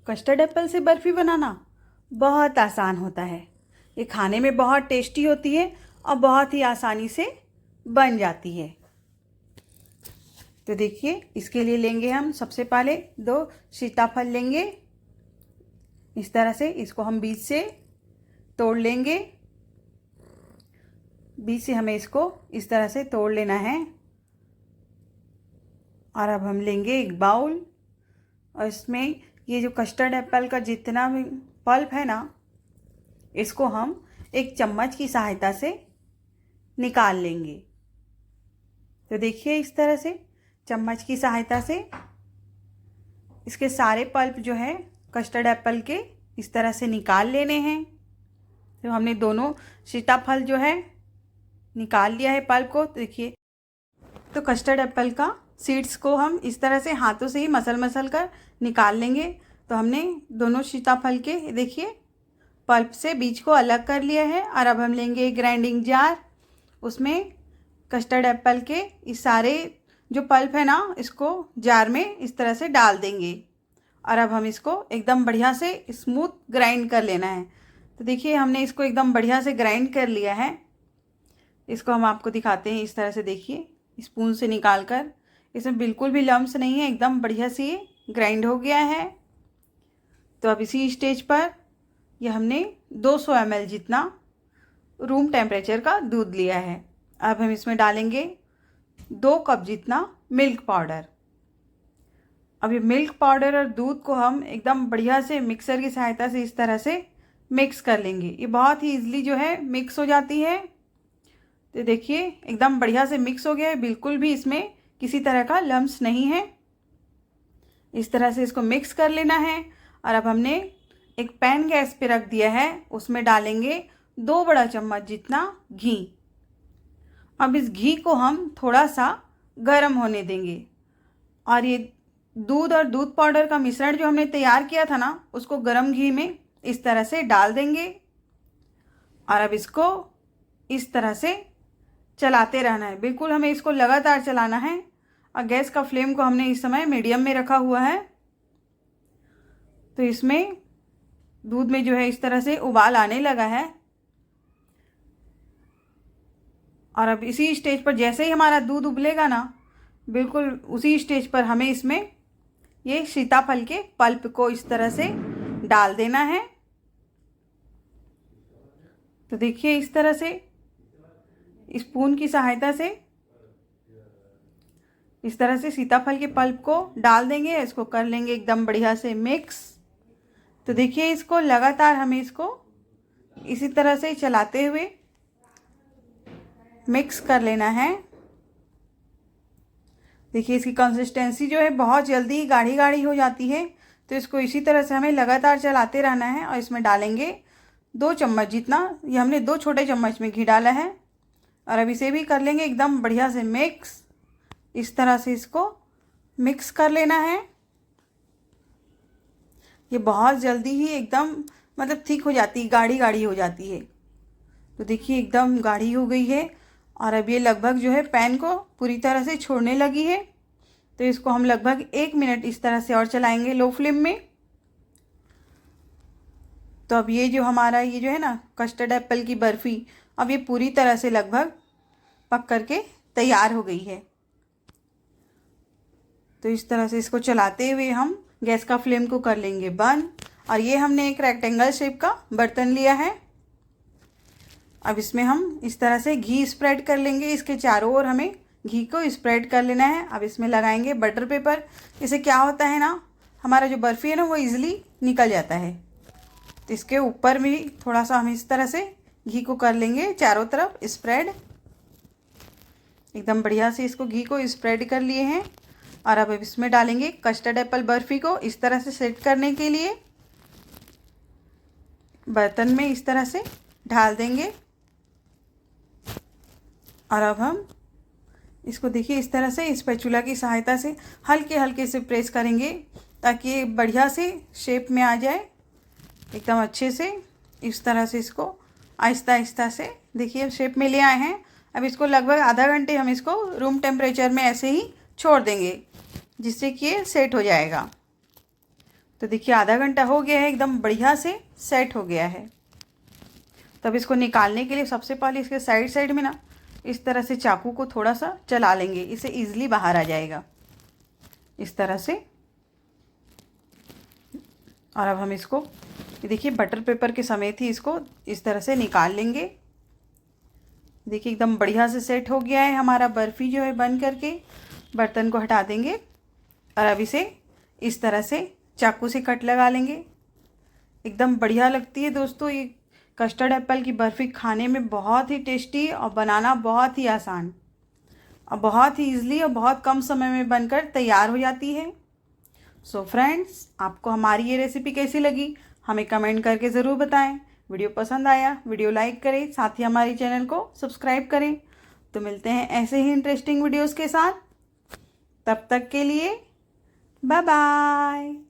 Custard Apple से बर्फ़ी बनाना बहुत आसान होता है। ये खाने में बहुत टेस्टी होती है और बहुत ही आसानी से बन जाती है। तो देखिए, इसके लिए लेंगे हम सबसे पहले 2 सीताफल लेंगे। इस तरह से इसको हम बीज से तोड़ लेंगे। बीज से हमें इसको इस तरह से तोड़ लेना है। और अब हम लेंगे एक बाउल और इसमें ये जो कस्टर्ड एप्पल का जितना भी पल्प है ना, इसको हम एक चम्मच की सहायता से निकाल लेंगे। तो देखिए, इस तरह से चम्मच की सहायता से इसके सारे पल्प जो है कस्टर्ड एप्पल के इस तरह से निकाल लेने हैं। तो हमने दोनों सीताफल जो है निकाल लिया है पल्प को। तो देखिए, तो कस्टर्ड एप्पल का सीड्स को हम इस तरह से हाथों से ही मसल कर निकाल लेंगे। तो हमने दोनों सीताफल के देखिए पल्प से बीज को अलग कर लिया है। और अब हम लेंगे एक ग्राइंडिंग जार, उसमें कस्टर्ड एप्पल के इस सारे जो पल्प है ना, इसको जार में इस तरह से डाल देंगे। और अब हम इसको एकदम बढ़िया से स्मूथ ग्राइंड कर लेना है। तो देखिए, हमने इसको एकदम बढ़िया से ग्राइंड कर लिया है। इसको हम आपको दिखाते हैं। इस तरह से देखिए, स्पून से निकाल कर इसमें बिल्कुल भी लम्स नहीं है, एकदम बढ़िया से ये ग्राइंड हो गया है। तो अब इसी स्टेज पर ये हमने 200 ml जितना रूम टेम्परेचर का दूध लिया है। अब हम इसमें डालेंगे 2 कप जितना मिल्क पाउडर। अब ये मिल्क पाउडर और दूध को हम एकदम बढ़िया से मिक्सर की सहायता से इस तरह से मिक्स कर लेंगे। ये बहुत ही ईजिली जो है मिक्स हो जाती है। तो देखिए, एकदम बढ़िया से मिक्स हो गया है, बिल्कुल भी इसमें किसी तरह का लम्स नहीं है। इस तरह से इसको मिक्स कर लेना है। और अब हमने एक पैन गैस पे रख दिया है, उसमें डालेंगे 2 बड़ा चम्मच जितना घी। अब इस घी को हम थोड़ा सा गर्म होने देंगे। और ये दूध और दूध पाउडर का मिश्रण जो हमने तैयार किया था ना, उसको गर्म घी में इस तरह से डाल देंगे। और अब इसको इस तरह से चलाते रहना है, बिल्कुल हमें इसको लगातार चलाना है। और गैस का फ्लेम को हमने इस समय मीडियम में रखा हुआ है। तो इसमें दूध में जो है इस तरह से उबाल आने लगा है। और अब इसी स्टेज पर जैसे ही हमारा दूध उबलेगा ना, बिल्कुल उसी स्टेज पर हमें इसमें ये सीताफल के पल्प को इस तरह से डाल देना है। तो देखिए, इस तरह से स्पून की सहायता से इस तरह से सीताफल के पल्प को डाल देंगे। इसको कर लेंगे एकदम बढ़िया से मिक्स। तो देखिए, इसको लगातार हमें इसको इसी तरह से चलाते हुए मिक्स कर लेना है। देखिए, इसकी कंसिस्टेंसी जो है बहुत जल्दी गाढ़ी गाढ़ी हो जाती है। तो इसको इसी तरह से हमें लगातार चलाते रहना है। और इसमें डालेंगे 2 चम्मच जितना, ये हमने 2 छोटे चम्मच में घी डाला है। और अब इसे भी कर लेंगे एकदम बढ़िया से मिक्स। इस तरह से इसको मिक्स कर लेना है। ये बहुत जल्दी ही एकदम मतलब थिक हो जाती है, गाढ़ी गाढ़ी हो जाती है। तो देखिए, एकदम गाढ़ी हो गई है। और अब ये लगभग जो है पैन को पूरी तरह से छोड़ने लगी है। तो इसको हम लगभग 1 मिनट इस तरह से और चलाएंगे लो फ्लेम में। तो अब ये जो हमारा ये जो है ना कस्टर्ड एप्पल की बर्फ़ी, अब ये पूरी तरह से लगभग पक करके तैयार हो गई है। तो इस तरह से इसको चलाते हुए हम गैस का फ्लेम को कर लेंगे बंद। और ये हमने एक रेक्टेंगल शेप का बर्तन लिया है। अब इसमें हम इस तरह से घी स्प्रेड कर लेंगे। इसके चारों ओर हमें घी को स्प्रेड कर लेना है। अब इसमें लगाएंगे बटर पेपर। इससे क्या होता है ना, हमारा जो बर्फ़ी है ना वो ईज़िली निकल जाता है। तो इसके ऊपर भी थोड़ा सा हम इस तरह से घी को कर लेंगे चारों तरफ स्प्रेड। एकदम बढ़िया से इसको घी को स्प्रेड कर लिए हैं। और अब इसमें डालेंगे कस्टर्ड एप्पल बर्फ़ी को इस तरह से सेट करने के लिए बर्तन में इस तरह से ढाल देंगे। और अब हम इसको देखिए इस तरह से स्पैचुला की सहायता से हल्के हल्के से प्रेस करेंगे, ताकि ये बढ़िया से शेप में आ जाए एकदम अच्छे से। इस तरह से इसको आहिस्ता आहिस्ता से देखिए शेप में ले आए हैं। अब इसको लगभग आधा घंटे हम इसको रूम टेम्परेचर में ऐसे ही छोड़ देंगे, जिससे कि ये सेट हो जाएगा। तो देखिए आधा घंटा हो गया है, एकदम बढ़िया से सेट हो गया है। तब इसको निकालने के लिए सबसे पहले इसके साइड साइड में ना इस तरह से चाकू को थोड़ा सा चला लेंगे, इसे ईजिली बाहर आ जाएगा इस तरह से। और अब हम इसको देखिए बटर पेपर के समेत ही इसको इस तरह से निकाल लेंगे। देखिए एकदम बढ़िया से सेट हो गया है हमारा बर्फ़ी जो है बन करके। बर्तन को हटा देंगे और अब इसे इस तरह से चाकू से कट लगा लेंगे। एकदम बढ़िया लगती है दोस्तों ये कस्टर्ड एप्पल की बर्फ़ी, खाने में बहुत ही टेस्टी और बनाना बहुत ही आसान और बहुत ही ईजिली और बहुत कम समय में बनकर तैयार हो जाती है। सो फ्रेंड्स, आपको हमारी ये रेसिपी कैसी लगी हमें कमेंट करके ज़रूर बताएं। वीडियो पसंद आया वीडियो लाइक करें, साथ ही हमारे चैनल को सब्सक्राइब करें। तो मिलते हैं ऐसे ही इंटरेस्टिंग वीडियोस के साथ, तब तक के लिए बाय बाय।